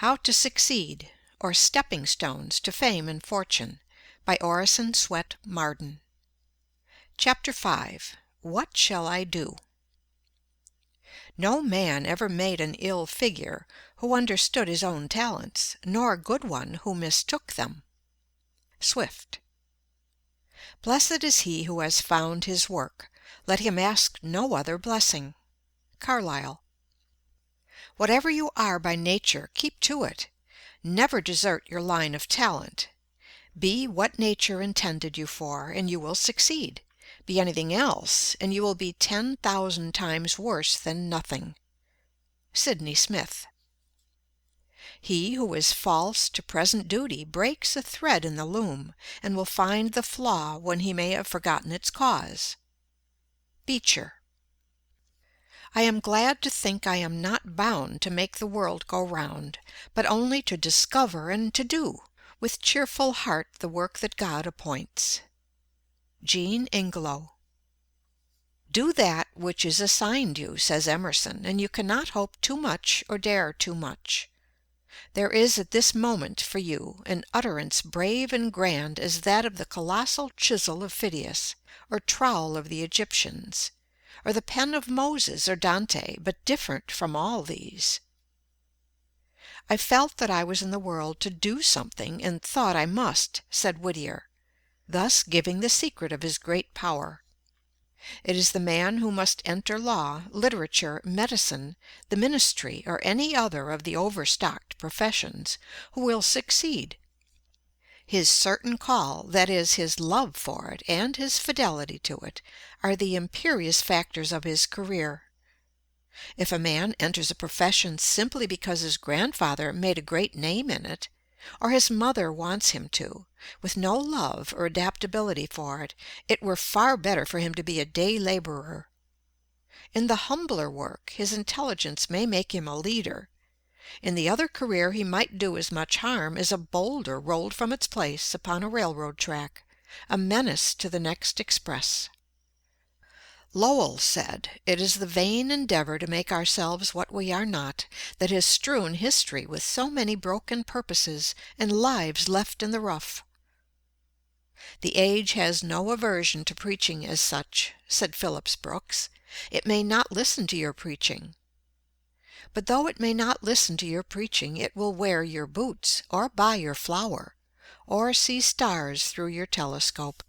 How to Succeed, or Stepping Stones to Fame and Fortune, by Orison Swett Marden. Chapter 5. What Shall I Do? No man ever made an ill figure who understood his own talents, nor a good one who mistook them. Swift. Blessed is he who has found his work. Let him ask no other blessing. Carlyle. Whatever you are by nature, keep to it. Never desert your line of talent. Be what nature intended you for, and you will succeed. Be anything else, and you will be 10,000 times worse than nothing. Sydney Smith. He who is false to present duty breaks a thread in the loom, and will find the flaw when he may have forgotten its cause. Beecher. I am glad to think I am not bound to make the world go round, but only to discover and to do, with cheerful heart, the work that God appoints. Jean Ingelow. Do that which is assigned you, says Emerson, and you cannot hope too much or dare too much. There is at this moment for you an utterance brave and grand as that of the colossal chisel of Phidias, or trowel of the Egyptians, or the pen of Moses or Dante, but different from all these. I felt that I was in the world to do something, and thought I must, said Whittier, thus giving the secret of his great power. It is the man who must enter law, literature, medicine, the ministry, or any other of the overstocked professions, who will succeed. His certain call, that is, his love for it, and his fidelity to it, are the imperious factors of his career. If a man enters a profession simply because his grandfather made a great name in it, or his mother wants him to, with no love or adaptability for it, it were far better for him to be a day laborer. In the humbler work, his intelligence may make him a leader. In the other career he might do as much harm as a boulder rolled from its place upon a railroad track, a menace to the next express. Lowell said, "It is the vain endeavor to make ourselves what we are not that has strewn history with so many broken purposes and lives left in the rough." The age has no aversion to preaching as such, said Phillips Brooks. It may not listen to your preaching. But though it may not listen to your preaching, it will wear your boots, or buy your flour, or see stars through your telescope.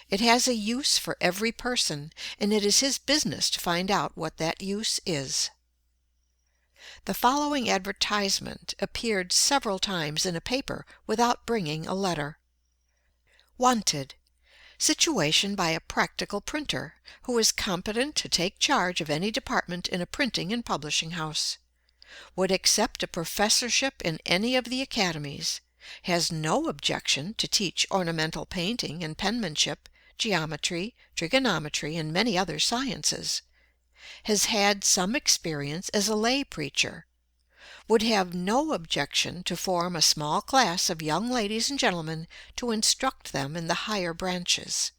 It has a use for every person, and it is his business to find out what that use is. The following advertisement appeared several times in a paper without bringing a letter. Wanted. Situation by a practical printer, who is competent to take charge of any department in a printing and publishing house. Would accept a professorship in any of the academies. Has no objection to teach ornamental painting and penmanship, geometry, trigonometry, and many other sciences. Has had some experience as a lay preacher. Would have no objection to form a small class of young ladies and gentlemen to instruct them in the higher branches.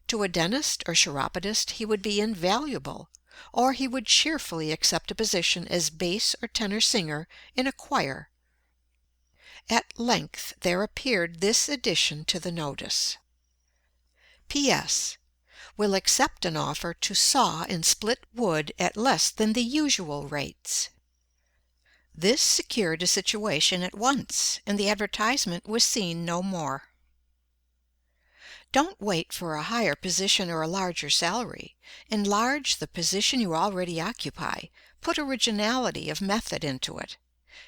To a dentist or chiropodist he would be invaluable, or he would cheerfully accept a position as bass or tenor singer in a choir. At length there appeared this addition to the notice. P.S. Will accept an offer to saw and split wood at less than the usual rates. This secured a situation at once, and the advertisement was seen no more. Don't wait for a higher position or a larger salary. Enlarge the position you already occupy. Put originality of method into it.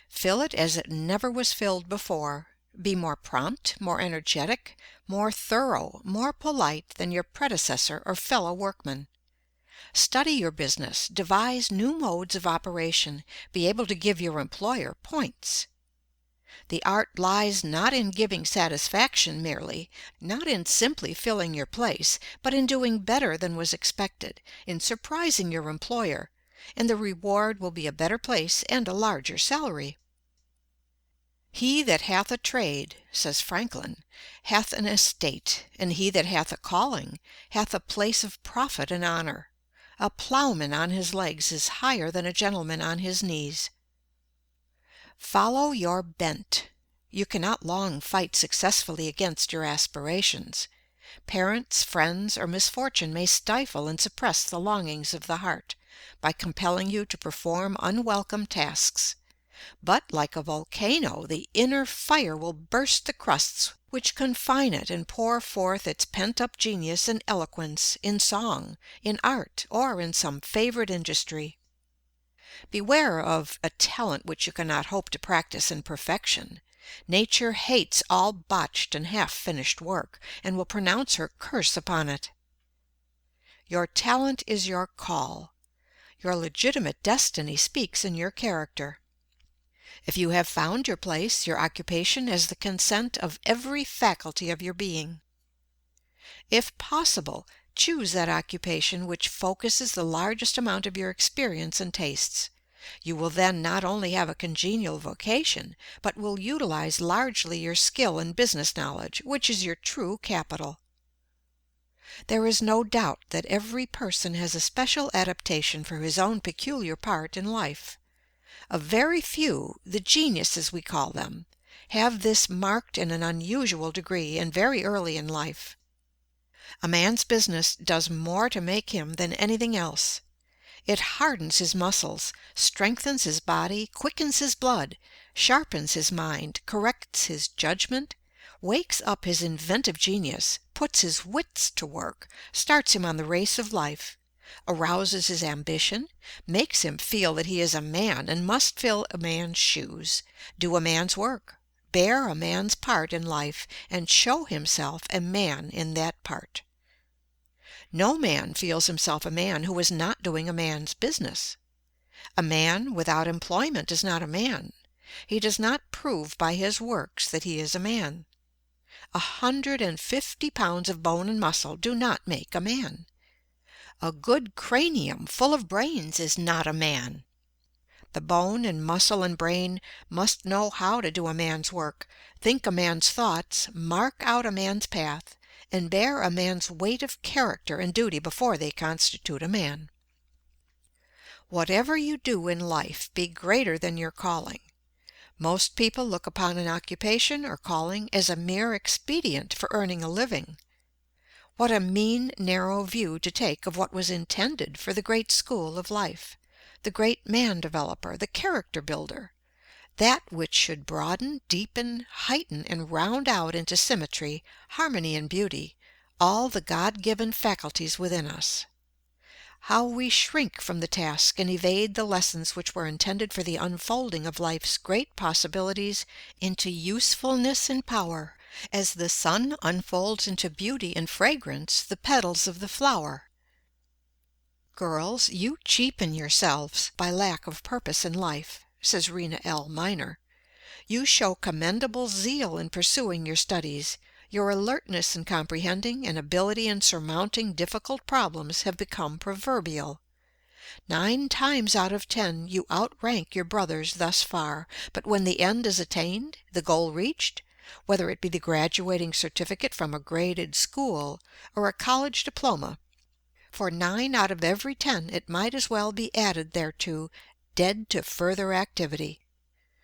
Fill it as it never was filled before. Be more prompt, more energetic, more thorough, more polite than your predecessor or fellow workman. Study your business, devise new modes of operation, be able to give your employer points. The art lies not in giving satisfaction merely, not in simply filling your place, but in doing better than was expected, in surprising your employer, and the reward will be a better place and a larger salary. He that hath a trade, says Franklin, hath an estate, and he that hath a calling hath a place of profit and honor. A plowman on his legs is higher than a gentleman on his knees. Follow your bent. You cannot long fight successfully against your aspirations. Parents, friends, or misfortune may stifle and suppress the longings of the heart, by compelling you to perform unwelcome tasks. But, like a volcano, the inner fire will burst the crusts which confine it and pour forth its pent-up genius and eloquence in song, in art, or in some favorite industry. Beware of a talent which you cannot hope to practice in perfection. Nature hates all botched and half-finished work, and will pronounce her curse upon it. Your talent is your call. Your legitimate destiny speaks in your character. If you have found your place, your occupation has the consent of every faculty of your being. If possible, choose that occupation which focuses the largest amount of your experience and tastes. You will then not only have a congenial vocation, but will utilize largely your skill and business knowledge, which is your true capital. There is no doubt that every person has a special adaptation for his own peculiar part in life. A very few, the geniuses we call them, have this marked in an unusual degree and very early in life. A man's business does more to make him than anything else. It hardens his muscles, strengthens his body, quickens his blood, sharpens his mind, corrects his judgment, wakes up his inventive genius, puts his wits to work, starts him on the race of life, arouses his ambition, makes him feel that he is a man and must fill a man's shoes, do a man's work, bear a man's part in life, and show himself a man in that part. No man feels himself a man who is not doing a man's business. A man without employment is not a man. He does not prove by his works that he is a man. 150 pounds of bone and muscle do not make a man. A good cranium full of brains is not a man. The bone and muscle and brain must know how to do a man's work, think a man's thoughts, mark out a man's path, and bear a man's weight of character and duty before they constitute a man. Whatever you do in life, be greater than your calling. Most people look upon an occupation or calling as a mere expedient for earning a living. What a mean, narrow view to take of what was intended for the great school of life, the great man-developer, the character builder, that which should broaden, deepen, heighten, and round out into symmetry, harmony, and beauty, all the God-given faculties within us. How we shrink from the task and evade the lessons which were intended for the unfolding of life's great possibilities into usefulness and power, as the sun unfolds into beauty and fragrance the petals of the flower. Girls, you cheapen yourselves by lack of purpose in life, says Rena L. Minor. You show commendable zeal in pursuing your studies. Your alertness in comprehending and ability in surmounting difficult problems have become proverbial. 9 times out of 10 you outrank your brothers thus far, but when the end is attained, the goal reached, whether it be the graduating certificate from a graded school or a college diploma, for 9 out of every 10 it might as well be added thereto, dead to further activity,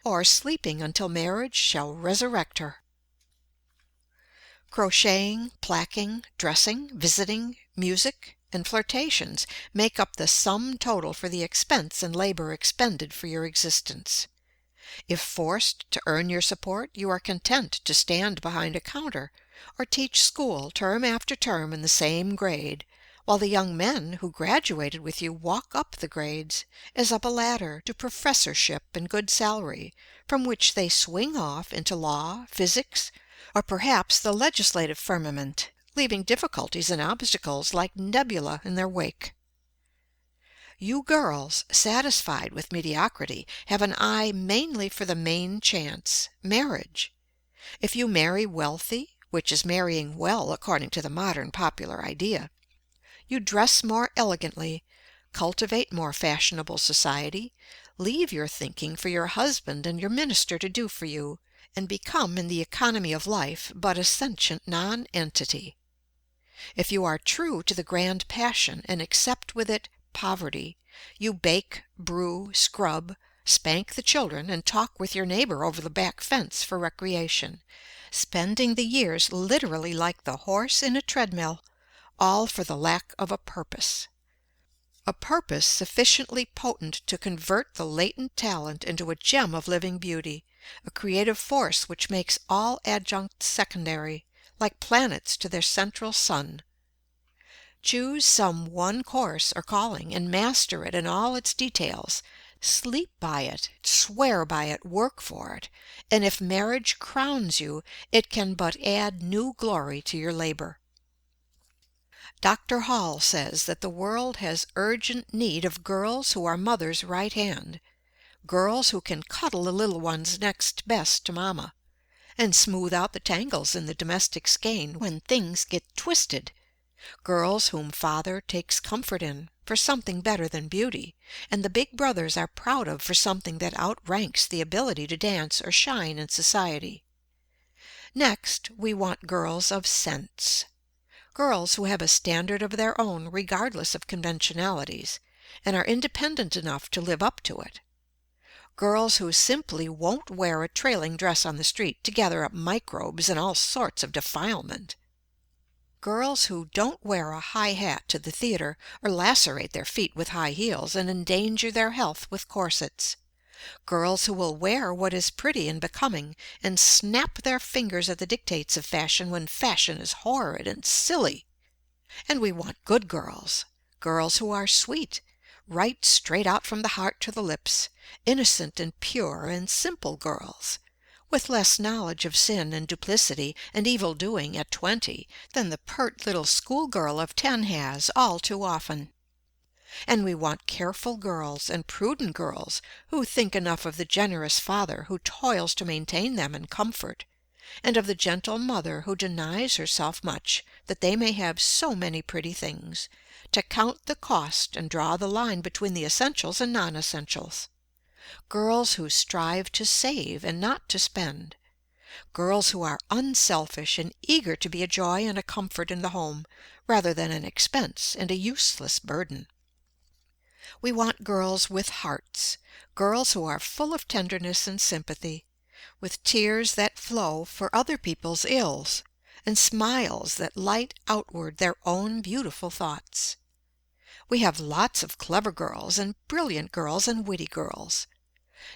or sleeping until marriage shall resurrect her. Crocheting, placking, dressing, visiting, music, and flirtations make up the sum total for the expense and labor expended for your existence. If forced to earn your support, you are content to stand behind a counter, or teach school term after term in the same grade, while the young men who graduated with you walk up the grades, as up a ladder, to professorship and good salary, from which they swing off into law, physics, or perhaps the legislative firmament, leaving difficulties and obstacles like nebula in their wake. You girls, satisfied with mediocrity, have an eye mainly for the main chance, marriage. If you marry wealthy, which is marrying well according to the modern popular idea, you dress more elegantly, cultivate more fashionable society, leave your thinking for your husband and your minister to do for you, and become in the economy of life but a sentient non-entity. If you are true to the grand passion and accept with it poverty, you bake, brew, scrub, Spank the children and talk with your neighbor over the back fence for recreation, spending the years literally like the horse in a treadmill, all for the lack of a purpose. A purpose sufficiently potent to convert the latent talent into a gem of living beauty, a creative force which makes all adjuncts secondary, like planets to their central sun. Choose some one course or calling and master it in all its details. Sleep by it, swear by it, work for it, and if marriage crowns you, it can but add new glory to your labor. Dr. Hall says that the world has urgent need of girls who are mother's right hand, girls who can cuddle the little ones next best to mama, and smooth out the tangles in the domestic skein when things get twisted, girls whom father takes comfort in for something better than beauty, and the big brothers are proud of for something that outranks the ability to dance or shine in society. Next, we want girls of sense. Girls who have a standard of their own regardless of conventionalities, and are independent enough to live up to it. Girls who simply won't wear a trailing dress on the street to gather up microbes and all sorts of defilement. Girls who don't wear a high hat to the theater or lacerate their feet with high heels and endanger their health with corsets. Girls who will wear what is pretty and becoming and snap their fingers at the dictates of fashion when fashion is horrid and silly. And we want good girls, girls who are sweet, right straight out from the heart to the lips, innocent and pure and simple girls, with less knowledge of sin and duplicity and evil doing at 20 than the pert little schoolgirl of 10 has all too often. And we want careful girls and prudent girls who think enough of the generous father who toils to maintain them in comfort, and of the gentle mother who denies herself much that they may have so many pretty things, to count the cost and draw the line between the essentials and non-essentials. Girls who strive to save and not to spend. Girls who are unselfish and eager to be a joy and a comfort in the home, rather than an expense and a useless burden. We want girls with hearts, girls who are full of tenderness and sympathy, with tears that flow for other people's ills, and smiles that light outward their own beautiful thoughts. We have lots of clever girls and brilliant girls and witty girls.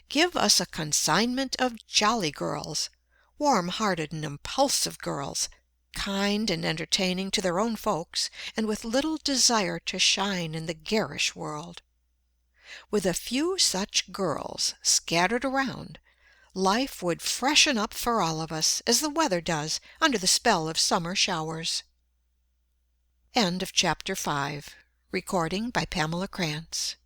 Give us a consignment of jolly girls, warm-hearted and impulsive girls, kind and entertaining to their own folks, and with little desire to shine in the garish world. With a few such girls scattered around, life would freshen up for all of us, as the weather does under the spell of summer showers. End of chapter 5. Recording by Pamela Krantz.